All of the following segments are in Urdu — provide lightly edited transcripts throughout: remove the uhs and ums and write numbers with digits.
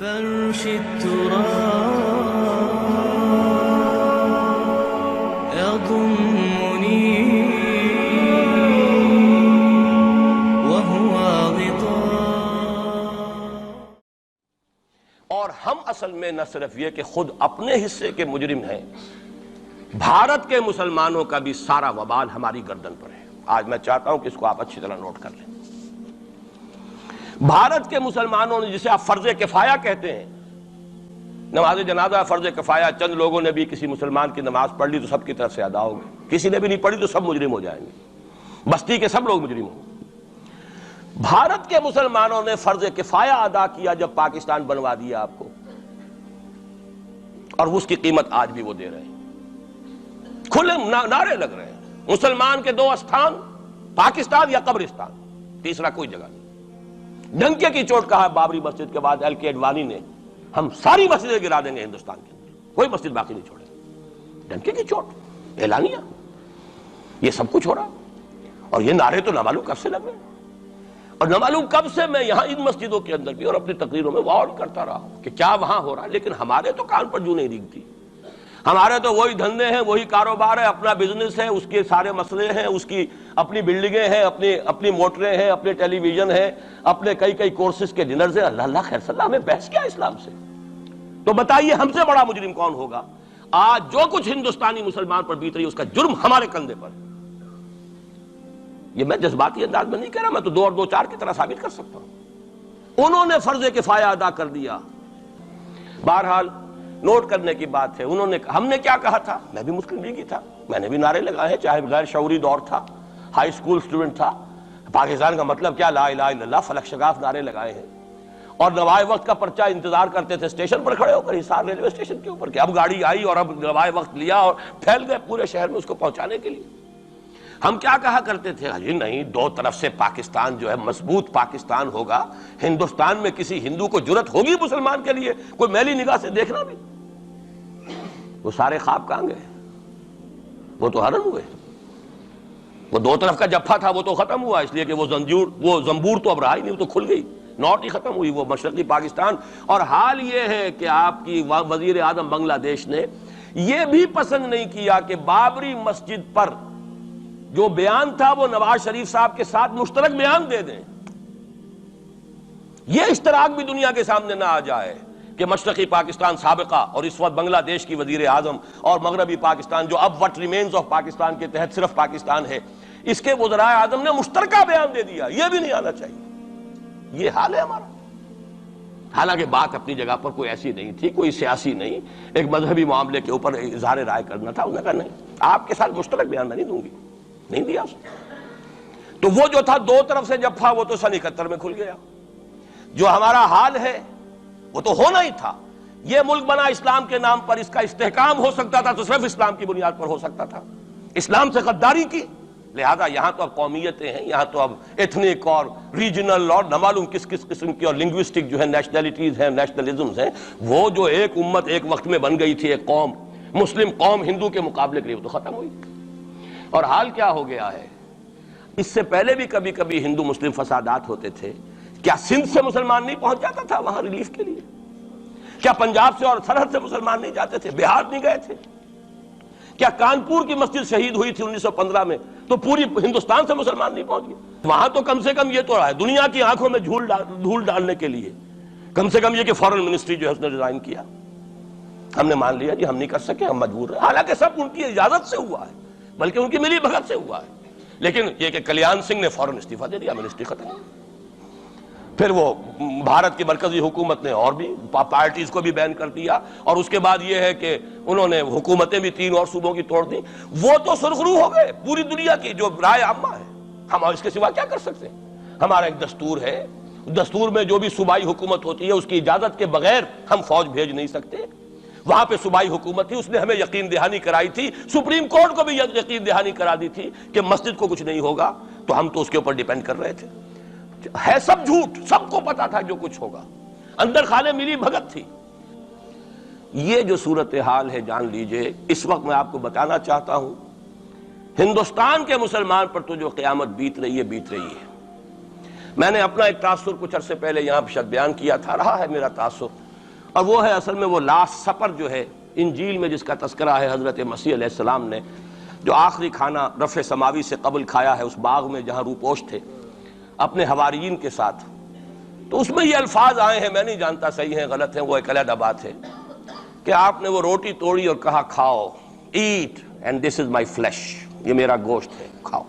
فرش التراب يضمني وهو غطاء. اور ہم اصل میں نہ صرف یہ کہ خود اپنے حصے کے مجرم ہیں، بھارت کے مسلمانوں کا بھی سارا وبال ہماری گردن پر ہے. آج میں چاہتا ہوں کہ اس کو آپ اچھی طرح نوٹ کر لیں. بھارت کے مسلمانوں نے، جسے آپ فرض کفایہ کہتے ہیں، نماز جنازہ فرض کفایہ، چند لوگوں نے بھی کسی مسلمان کی نماز پڑھ لی تو سب کی طرف سے ادا ہوگی، کسی نے بھی نہیں پڑھی تو سب مجرم ہو جائیں گے، بستی کے سب لوگ مجرم ہوں گے. بھارت کے مسلمانوں نے فرض کفایہ ادا کیا جب پاکستان بنوا دیا آپ کو، اور اس کی قیمت آج بھی وہ دے رہے ہیں. کھلے نعرے لگ رہے ہیں، مسلمان کے 2 استھان، پاکستان یا قبرستان، تیسرا کوئی جگہ نہیں. ڈنکے کی چوٹ کہا بابری مسجد کے بعد ایل کے اڈوانی نے، ہم ساری مسجدیں گرا دیں گے ہندوستان کے اندر، کوئی مسجد باقی نہیں چھوڑے. ڈنکے کی چوٹ، اعلانیہ، یہ سب کچھ ہو رہا. اور یہ نعرے تو نہ معلوم کب سے لگ رہے ہیں، اور نہ معلوم کب سے میں یہاں ان مسجدوں کے اندر بھی اور اپنی تقریروں میں وارن کرتا رہا ہوں کہ کیا وہاں ہو رہا ہے. لیکن ہمارے تو کان پر جوں نہیں ریگتی. ہمارے تو وہی دھندے ہیں، وہی کاروبار ہے، اپنا بزنس ہے، اس کے سارے مسئلے ہیں، اس کی اپنی بلڈنگیں ہیں، اپنی موٹریں ہیں، اپنے ٹیلی ویژن ہیں، اپنے کئی کورسز کے ڈنرز ہیں. اللہ خیر صلی اللہ، ہمیں بحث کیا اسلام سے؟ تو بتائیے ہم سے بڑا مجرم کون ہوگا؟ آج جو کچھ ہندوستانی مسلمان پر بیت رہی ہے اس کا جرم ہمارے کندھے پر. یہ میں جذباتی انداز میں نہیں کہہ رہا، میں تو 2 اور 2 4 کی طرح ثابت کر سکتا ہوں. انہوں نے فرض کفایہ ادا کر دیا. بہرحال نوٹ کرنے کی بات ہے، ہم نے کیا کہا تھا؟ میں بھی مسلم لیگی تھا، میں نے بھی نعرے لگائے ہیں، چاہے غیر شعوری دور تھا، ہائی اسکول اسٹوڈنٹ تھا. پاکستان کا مطلب کیا، لا الہ الا اللہ، فلک شگاف نعرے لگائے ہیں. اور نوائے وقت کا پرچہ انتظار کرتے تھے اسٹیشن پر کھڑے ہو کر، حصار ریلوے اسٹیشن کے اوپر، کہ اب گاڑی آئی اور اب نوائے وقت لیا، اور پھیل گئے پورے شہر میں اس کو پہنچانے کے لیے. ہم کیا کہا کرتے تھے؟ جی نہیں، 2 طرف سے پاکستان جو ہے مضبوط پاکستان ہوگا. ہندوستان میں کسی ہندو کو جرت ہوگی مسلمان کے لیے کوئی میلی نگاہ سے دیکھنا بھی؟ وہ سارے خواب کہاں گئے؟ وہ تو حرم ہوئے. وہ 2 طرف کا جفا تھا وہ تو ختم ہوا، اس لیے کہ وہ زنبور تو اب رہا ہی نہیں، وہ تو کھل گئی، نوٹ ہی ختم ہوئی وہ مشرقی پاکستان. اور حال یہ ہے کہ آپ کی وزیر اعظم بنگلہ دیش نے یہ بھی پسند نہیں کیا کہ بابری مسجد پر جو بیان تھا وہ نواز شریف صاحب کے ساتھ مشترک بیان دے دیں. یہ اشتراک بھی دنیا کے سامنے نہ آ جائے کہ مشرقی پاکستان سابقہ اور اس وقت بنگلہ دیش کی وزیر اعظم اور مغربی پاکستان جو اب وٹ ریمینز آف پاکستان کے تحت صرف پاکستان ہے، اس کے وزرائے اعظم نے مشترکہ بیان دے دیا. یہ بھی نہیں آنا چاہیے. یہ حال ہے ہمارا. حالانکہ بات اپنی جگہ پر کوئی ایسی نہیں تھی، کوئی سیاسی نہیں، ایک مذہبی معاملے کے اوپر اظہار رائے کرنا تھا. انہوں نے کہا نہیں، آپ کے ساتھ مشترک بیان میں نہیں دوں گی. نہیں دیا اس نے. تو وہ جو تھا 2 طرف سے جفا، وہ تو سن 71 میں کھل گیا. جو ہمارا حال ہے وہ تو ہونا ہی تھا. یہ ملک بنا اسلام کے نام پر، اس کا استحکام ہو سکتا تھا تو صرف اسلام کی بنیاد پر ہو سکتا تھا. اسلام سے غداری کی، لہذا یہاں تو اب قومیتیں ہیں، یہاں تو اب ایتھنک اور ریجنل اور نہ معلوم کس قسم کی اور لنگوسٹک جو ہے نیشنلٹیز ہیں، نیشنلزمز ہیں. وہ جو ایک امت ایک وقت میں بن گئی تھی، ایک قوم، مسلم قوم ہندو کے مقابلے کے لیے، وہ تو ختم ہوئی. اور حال کیا ہو گیا ہے؟ اس سے پہلے بھی کبھی کبھی ہندو مسلم فسادات ہوتے تھے. کیا سندھ سے مسلمان نہیں پہنچ جاتا تھا وہاں ریلیف کے لیے؟ کیا پنجاب سے اور سرحد سے مسلمان نہیں جاتے تھے؟ بہار نہیں گئے تھے؟ کیا کانپور کی مسجد شہید ہوئی تھی 1915 میں تو پوری ہندوستان سے مسلمان نہیں پہنچ گئے؟ وہاں تو کم سے کم یہ تو رہا ہے، دنیا کی آنکھوں میں دھول ڈالنے کے لیے کم سے کم یہ کہ فورن منسٹری جو ہے اس نے ریزائن کیا. ہم نے مان لیا جی ہم نہیں کر سکے، ہم مجبور ہیں. حالانکہ سب ان کی اجازت سے ہوا ہے، بلکہ ان کی ملی بھگت سے ہوا ہے. لیکن یہ کہ کلیان سنگھ نے فوراً استعفیٰ دے دیا، منسٹری ختم. پھر وہ بھارت کی مرکزی حکومت نے اور بھی پارٹیز کو بھی بین کر دیا. اور اس کے بعد یہ ہے کہ انہوں نے حکومتیں بھی 3 اور صوبوں کی توڑ دی. وہ تو سرخرو ہو گئے پوری دنیا کی جو رائے عامہ ہے. ہم اس کے سوا کیا کر سکتے ہیں؟ ہمارا ایک دستور ہے، دستور میں جو بھی صوبائی حکومت ہوتی ہے اس کی اجازت کے بغیر ہم فوج بھیج نہیں سکتے. وہاں پہ صوبائی حکومت تھی، اس نے ہمیں یقین دہانی کرائی تھی، سپریم کورٹ کو بھی یقین دہانی کرا دی تھی کہ مسجد کو کچھ نہیں ہوگا. تو ہم تو اس کے اوپر ڈیپینڈ کر رہے تھے. ہے سب جھوٹ، سب کو پتا تھا جو کچھ ہوگا، اندر خانے ملی بھگت تھی. یہ جو صورتحال ہے جان لیجئے. اس وقت میں آپ کو بتانا چاہتا ہوں ہندوستان کے مسلمان پر تو جو قیامت بیت رہی ہے بیت رہی ہے. میں نے اپنا ایک تاثر کچھ عرصے پہلے یہاں شاید بیان کیا تھا، رہا ہے میرا تاثر اور وہ ہے اصل میں وہ لاسٹ سپر جو ہے انجیل میں جس کا تذکرہ ہے حضرت مسیح علیہ السلام نے جو آخری کھانا رفع سماوی سے قبل کھایا ہے اس باغ میں جہاں روپوش تھے اپنے حواریین کے ساتھ. تو اس میں یہ الفاظ آئے ہیں, میں نہیں جانتا صحیح ہیں غلط ہیں, وہ ایک علیحدہ بات ہے, کہ آپ نے وہ روٹی توڑی اور کہا کھاؤ, eat and this is my flesh, یہ میرا گوشت ہے کھاؤ.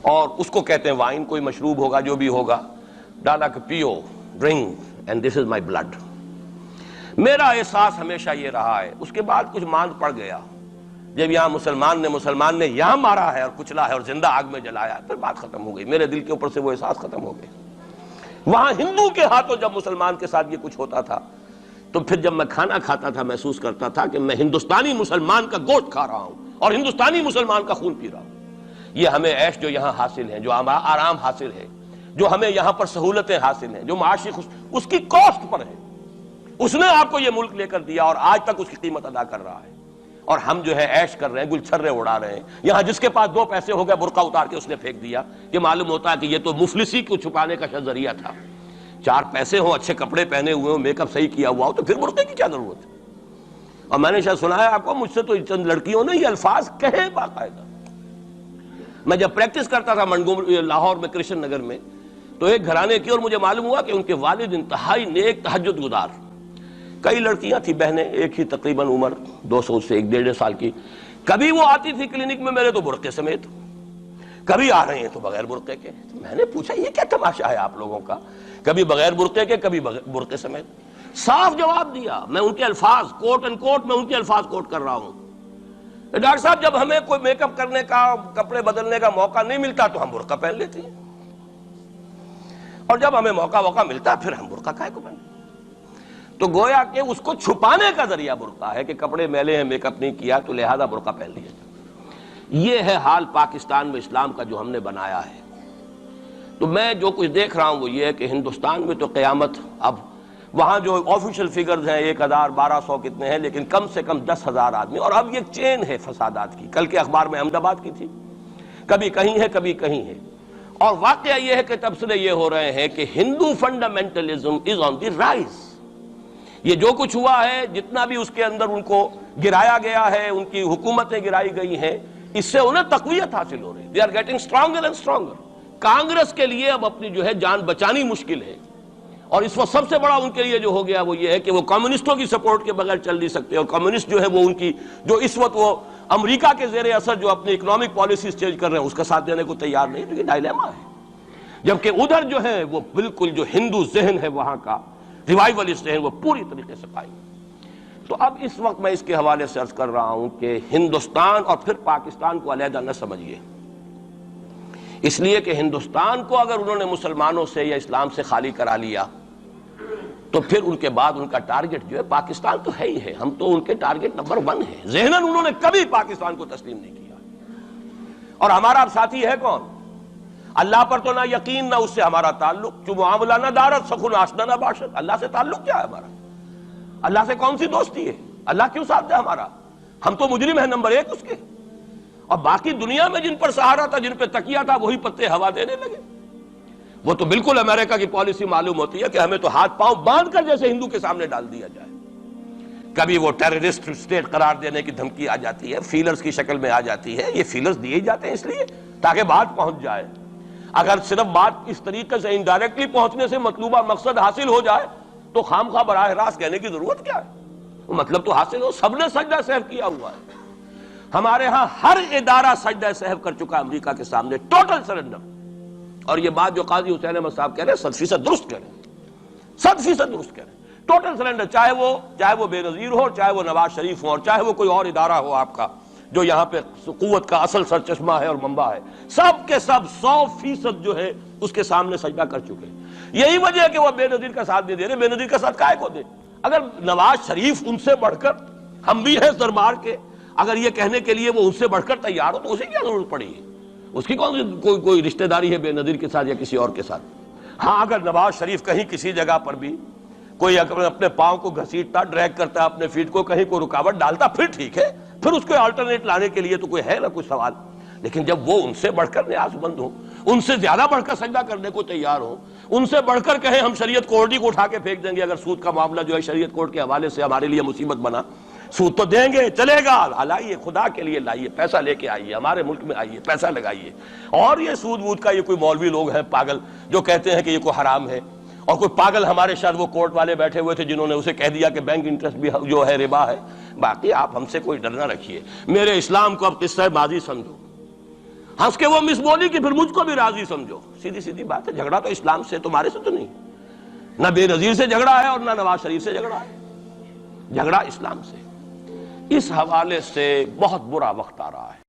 اور اس کو کہتے ہیں وائن, کوئی مشروب ہوگا جو بھی ہوگا, ڈالا کہ پیو, drink and this is my blood. میرا احساس ہمیشہ یہ رہا ہے. اس کے بعد کچھ ماند پڑ گیا جب یہاں مسلمان نے یہاں مارا ہے اور کچلا ہے اور زندہ آگ میں جلایا ہے, پھر بات ختم ہو گئی, میرے دل کے اوپر سے وہ احساس ختم ہو گئے. وہاں ہندو کے ہاتھوں جب مسلمان کے ساتھ یہ کچھ ہوتا تھا تو پھر جب میں کھانا کھاتا تھا محسوس کرتا تھا کہ میں ہندوستانی مسلمان کا گوشت کھا رہا ہوں اور ہندوستانی مسلمان کا خون پی رہا ہوں. یہ ہمیں عیش جو یہاں حاصل ہیں, جو آرام حاصل ہے, جو ہمیں یہاں پر سہولتیں حاصل ہیں, جو معاشی اس کی کاسٹ پر ہے. اس نے آپ کو یہ ملک لے کر دیا اور آج تک اس کی قیمت ادا کر رہا ہے, اور ہم جو ہے عیش کر رہے ہیں, گل چھرے اڑا رہے ہیں. یہاں جس کے پاس 2 پیسے ہو گئے برقع اتار کے اس نے پھینک دیا, کہ معلوم ہوتا ہے کہ یہ تو مفلسی کو چھپانے کا ذریعہ تھا. 4 پیسے ہوں, اچھے کپڑے پہنے ہوئے ہوں, میک اپ صحیح کیا ہوا ہو, تو پھر برقعے کی کیا ضرورت ہے؟ اور میں نے شاید سنا ہے آپ کو, مجھ سے تو چند لڑکیوں نے یہ الفاظ کہے باقاعدہ. میں جب پریکٹس کرتا تھا لاہور میں کرشن نگر میں, تو ایک گھرانے کی, اور مجھے معلوم ہوا کہ ان کے والد انتہائی نیک تہجد گزار. کئی لڑکیاں تھیں بہنیں, ایک ہی تقریباً عمر 200 سے 1.5 سال کی. کبھی وہ آتی تھی کلینک میں میرے تو برقعے سمیت, کبھی آ رہے ہیں تو بغیر برقعے کے. میں نے پوچھا یہ کیا تماشا ہے آپ لوگوں کا, کبھی بغیر برقعے کے کبھی برقعے سمیت. صاف جواب دیا, میں ان کے الفاظ کوٹ اینڈ کوٹ میں ان کے الفاظ کوٹ کر رہا ہوں, ڈاکٹر صاحب جب ہمیں کوئی میک اپ کرنے کا, کپڑے بدلنے کا موقع نہیں ملتا تو ہم برقع پہن لیتے ہیں, اور جب ہمیں موقع ملتا پھر ہم برقع کائے کو پہنتے. تو گویا کہ اس کو چھپانے کا ذریعہ برقع ہے, کہ کپڑے میلے ہیں, میک اپ نہیں کیا تو لہذا برقع پہن لیا جائے. یہ ہے حال پاکستان میں اسلام کا جو ہم نے بنایا ہے. تو میں جو کچھ دیکھ رہا ہوں وہ یہ ہے کہ ہندوستان میں تو قیامت, اب وہاں جو آفیشیل فگرز ہیں 1000 1200 کتنے ہیں, لیکن کم سے کم 10,000 آدمی, اور اب یہ چین ہے فسادات کی. کل کے اخبار میں احمد آباد کی تھی, کبھی کہیں ہے کبھی کہیں ہے. اور واقعہ یہ ہے کہ تبصرے یہ ہو رہے ہیں کہ ہندو فنڈامنٹلزم از آن دی رائز. یہ جو کچھ ہوا ہے, جتنا بھی اس کے اندر ان کو گرایا گیا ہے, ان کی حکومتیں گرائی گئی ہیں, اس سے انہیں تقویت حاصل ہو رہی ہے. They are getting stronger and stronger. Congress کے لیے اب اپنی جو ہے جان بچانی مشکل ہے, اور اس وقت سب سے بڑا ان کے لیے جو ہو گیا وہ یہ ہے کہ وہ کمیونسٹوں کی سپورٹ کے بغیر چل نہیں سکتے, اور کمیونسٹ جو ہے وہ ان کی جو اس وقت وہ امریکہ کے زیر اثر جو اپنی اکنامک پالیسیز چینج کر رہے ہیں اس کا ساتھ دینے کو تیار نہیں. تو یہ ڈائلیما ہے. جبکہ ادھر جو ہے وہ بالکل جو ہندو ذہن ہے وہاں کا ریوائولسٹ ذہن وہ پوری طریقے سے قائم. تو اب اس وقت میں اس کے حوالے سے عرض کر رہا ہوں کہ ہندوستان اور پھر پاکستان کو علیحدہ نہ سمجھیے, اس لیے کہ ہندوستان کو اگر انہوں نے مسلمانوں سے یا اسلام سے خالی کرا لیا تو پھر ان کے بعد ان کا ٹارگٹ جو ہے پاکستان تو ہے ہی ہے. ہم تو ان کے ٹارگٹ نمبر 1 ہیں. ذہناً انہوں نے کبھی پاکستان کو تسلیم نہیں کیا, اور ہمارا اب ساتھی ہے کون؟ اللہ پر تو نہ یقین نہ اس سے ہمارا تعلق. جو معاملہ نہ دارت سخن آشنا نہ باشد. اللہ سے تعلق کیا ہے ہمارا؟ اللہ سے کون سی دوستی ہے؟ اللہ کیوں ساتھ دے ہمارا؟ ہم تو مجرم ہیں نمبر 1 اس کے, اور باقی دنیا میں جن پر سہارا تھا, جن پہ تکیہ تھا, وہی پتے ہوا دینے لگے. وہ تو بالکل امریکہ کی پالیسی معلوم ہوتی ہے کہ ہمیں تو ہاتھ پاؤں باندھ کر جیسے ہندو کے سامنے ڈال دیا جائے. کبھی وہ ٹیررسٹ اسٹیٹ قرار دینے کی دھمکی آ جاتی ہے, فیلرز کی شکل میں آ جاتی ہے. یہ فیلرز دیے جاتے ہیں اس لیے تاکہ بات پہنچ جائے. اگر صرف بات اس طریقے سے انڈائریکٹلی پہنچنے سے مطلوبہ مقصد حاصل ہو جائے تو خام خواہ براہ راست کہنے کی ضرورت کیا ہے؟ مطلب تو حاصل ہو. سب نے سجدہ سہو کیا ہوا ہے. ہمارے ہاں ہر ادارہ سجدہ سہو کر چکا امریکہ کے سامنے, ٹوٹل سرنڈر. اور یہ بات جو قاضی حسین احمد صاحب کہہ رہے ہیں 100% درست کہہ رہے ہیں, 100% درست کہہ رہے ہیں. ٹوٹل سرنڈر, چاہے وہ بے نظیر ہو, چاہے وہ نواز شریف ہو, اور چاہے وہ کوئی اور ادارہ ہو آپ کا جو یہاں پہ قوت کا اصل سرچشمہ ہے اور منبع ہے, سب کے سب 100% جو ہے اس کے سامنے سجدہ کر چکے. یہی وجہ ہے کہ وہ بے نظیر کا ساتھ نہیں دے رہے. بے نظیر کا ساتھ کائے کو دے؟ اگر نواز شریف ان سے بڑھ کر, ہم بھی ہیں دربار کے, اگر یہ کہنے کے لیے وہ ان سے بڑھ کر تیار ہو تو اسے کیا ضرورت پڑی ہے؟ اس کی کون سی کوئی رشتہ داری ہے بے نظیر کے ساتھ یا کسی اور کے ساتھ؟ ہاں اگر نواز شریف کہیں کسی جگہ پر بھی کوئی اپنے پاؤں کو گھسیٹتا, ڈریگ کرتا اپنے فیٹ کو, کہیں کوئی رکاوٹ ڈالتا, پھر ٹھیک ہے, پھر اس کو آلٹرنیٹ لانے کے لیے تو کوئی ہے نہ کوئی سوال. لیکن جب وہ ان سے بڑھ کر نیاز مند ہوں, ان سے زیادہ بڑھ کر سجدہ کرنے کو تیار ہوں, ان سے بڑھ کر کہیں ہم شریعت کورٹ ہی کو اٹھا کے پھینک دیں گے اگر سود کا معاملہ جو ہے شریعت کورٹ کے حوالے سے ہمارے لیے مصیبت بنا. سود تو دیں گے، چلے گا، لائیے خدا کے لیے لائیے، پیسہ لے کے آئیے، ہمارے ملک میں آئیے، پیسہ لگائیے. اور یہ سود وود کا یہ کوئی مولوی لوگ ہیں پاگل جو کہتے ہیں کہ یہ کوئی حرام ہے، اور کوئی پاگل ہمارے شاید وہ کورٹ والے بیٹھے ہوئے تھے جنہوں نے اسے کہہ دیا کہ بینک انٹرسٹ بھی جو ہے ربا ہے. باقی آپ ہم سے کوئی ڈر نہ رکھیے. میرے اسلام کو اب قصہ ماضی سمجھو، ہنس کے وہ مس بولی کہ پھر مجھ کو بھی راضی سمجھو. سیدھی سیدھی بات ہے. جھگڑا تو اسلام سے تمہارے سے تو نہیں، نہ بے نظیر سے جھگڑا ہے اور نہ نواز شریف سے جھگڑا ہے، جھگڑا اسلام سے. اس حوالے سے بہت برا وقت آ رہا ہے.